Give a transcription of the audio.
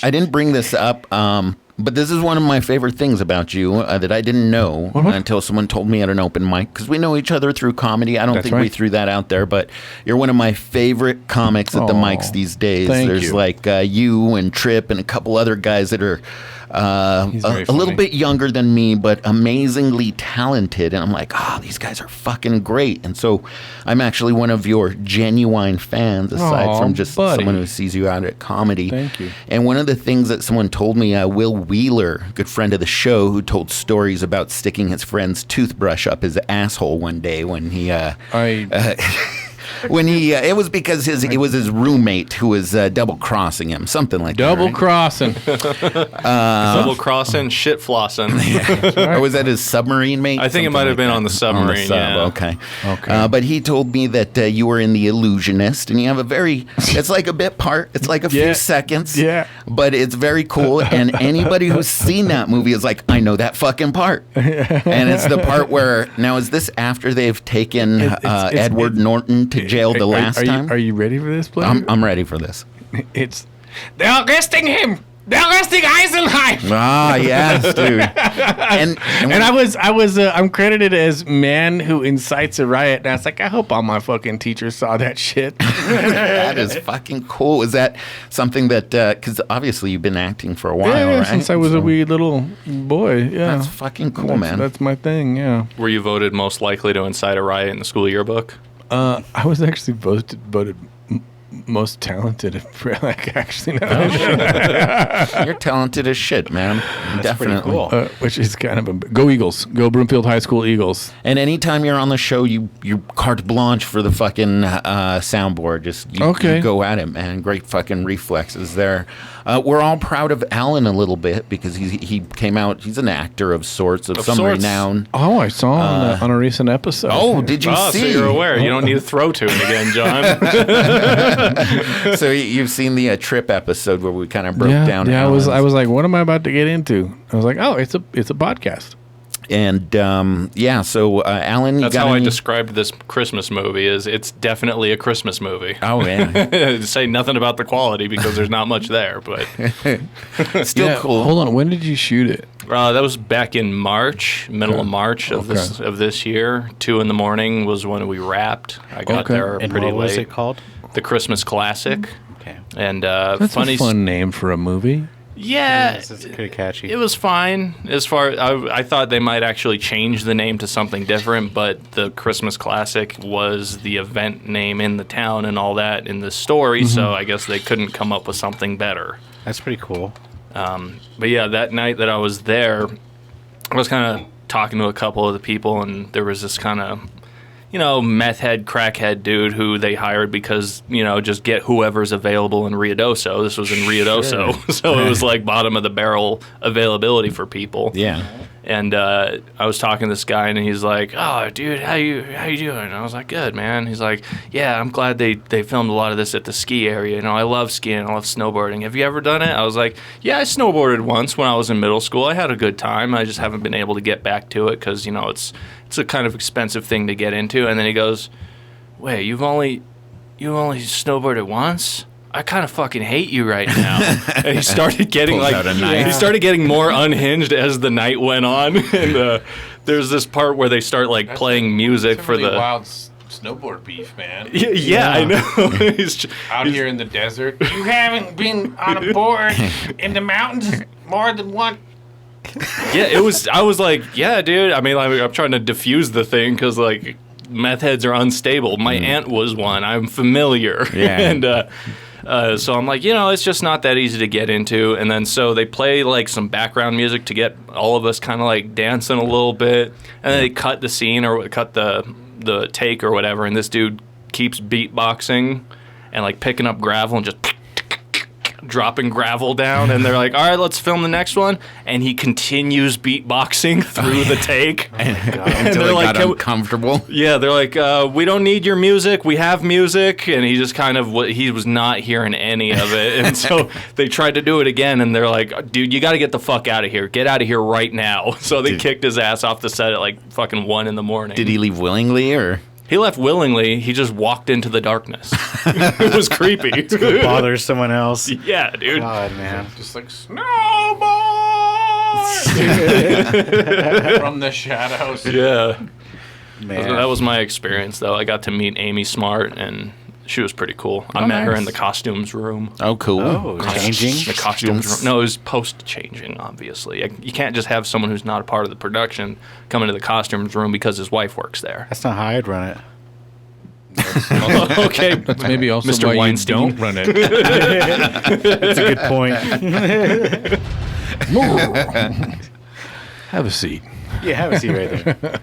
I didn't bring this up, but this is one of my favorite things about you that I didn't know until someone told me at an open mic, because we know each other through comedy. I don't think we threw that out there, but you're one of my favorite comics at the mics these days. There's like you and Trip and a couple other guys that are a little bit younger than me, but amazingly talented. And I'm like, these guys are fucking great. And so I'm actually one of your genuine fans, aside from just someone who sees you out at comedy. Thank you. And one of the things that someone told me, Will Wheeler, good friend of the show, who told stories about sticking his friend's toothbrush up his asshole one day when he it was because it was his roommate who was double crossing him, something like double that. Crossing. Double crossing, shit flossing. Or was that his submarine mate? I think it might have been on the submarine. On the sub, okay. But he told me that you were in the Illusionist, and you have it's like a bit part. It's like a few seconds. Yeah. But it's very cool, and anybody who's seen that movie is like, I know that fucking part. And it's the part where, now is this after they've taken Edward Norton to jail the last time? Are you ready for this, please? I'm ready for this. They're arresting him. They're arresting Eisenheim. Yes, dude. And I'm credited as man who incites a riot. And I was like, I hope all my fucking teachers saw that shit. That is fucking cool. Is that something that, because obviously you've been acting for a while, right? Since I was a wee little boy. Yeah. That's fucking cool, man. That's my thing, yeah. Were you voted most likely to incite a riot in the school yearbook? I was actually voted most talented. Actually, no. You're talented as shit, man. That's definitely cool. Which is kind of go Eagles, go Broomfield High School Eagles. And anytime you're on the show, you carte blanche for the fucking soundboard. You go at it, man. Great fucking reflexes there. We're all proud of Alan a little bit because he came out. He's an actor of sorts, of some renown. Oh, I saw him on a recent episode. Oh, did you see? So you're aware. You don't need to throw to it again, John. So you've seen the Trip episode where we kind of broke down. Yeah, I was like, what am I about to get into? I was like, oh, it's a podcast. And so Alan, that's how I described this Christmas movie. It's definitely a Christmas movie. Oh man, say nothing about the quality because there's not much there, but still cool. Hold on, when did you shoot it? That was back in March, middle of March of this year. 2 a.m. was when we wrapped. I got there and pretty late. What was it called? The Christmas Classic. Okay. And that's a fun name for a movie. Yeah, it's pretty catchy. It was fine. As far I thought they might actually change the name to something different, but the Christmas Classic was the event name in the town and all that in the story, so I guess they couldn't come up with something better. That's pretty cool. But yeah, that night that I was there, I was kind of talking to a couple of the people, and there was this kind of, meth head, crackhead dude who they hired because, just get whoever's available in Ruidoso. This was in Ruidoso, so it was like bottom of the barrel availability for people. Yeah. And I was talking to this guy, and he's like, "Oh, dude, how you doing?" And I was like, "Good, man." He's like, "Yeah, I'm glad they filmed a lot of this at the ski area. I love skiing. I love snowboarding. Have you ever done it?" I was like, "Yeah, I snowboarded once when I was in middle school. I had a good time. I just haven't been able to get back to it because it's a kind of expensive thing to get into." And then he goes, "Wait, you only snowboarded once? I kind of fucking hate you right now." And he started getting he started getting more unhinged as the night went on. And there's this part where they start playing music for the wild snowboard beef, man. Yeah. I know. he's out here in the desert. You haven't been on a board in the mountains more than one. Yeah, I was like, yeah, dude. I mean, I'm trying to diffuse the thing because meth heads are unstable. My aunt was one. I'm familiar. Yeah. And so I'm like, it's just not that easy to get into. And then so they play some background music to get all of us kind of dancing a little bit. And then they cut the scene or cut the take or whatever. And this dude keeps beatboxing and picking up gravel and just dropping gravel down, and they're like, all right, let's film the next one. And he continues beatboxing through the take. Until it got uncomfortable. Yeah, they're like, we don't need your music. We have music. And he just he was not hearing any of it. And so they tried to do it again, and they're like, dude, you got to get the fuck out of here. Get out of here right now. So they kicked his ass off the set at fucking 1 a.m. Did he leave willingly, or? He left willingly. He just walked into the darkness. It was creepy. Go bother someone else. Yeah, dude. God, man. Just like Snowboy from the shadows. Yeah. Man. That was my experience, though. I got to meet Amy Smart, and she was pretty cool. I met her in the costumes room. Oh, cool. Oh, changing? The costumes room. No, it was post-changing, obviously. You can't just have someone who's not a part of the production come into the costumes room because his wife works there. That's not how I'd run it. Okay. That's maybe also Mr. why Weinstein. you don't run it. That's a good point. Have a seat. Yeah, have a seat right there.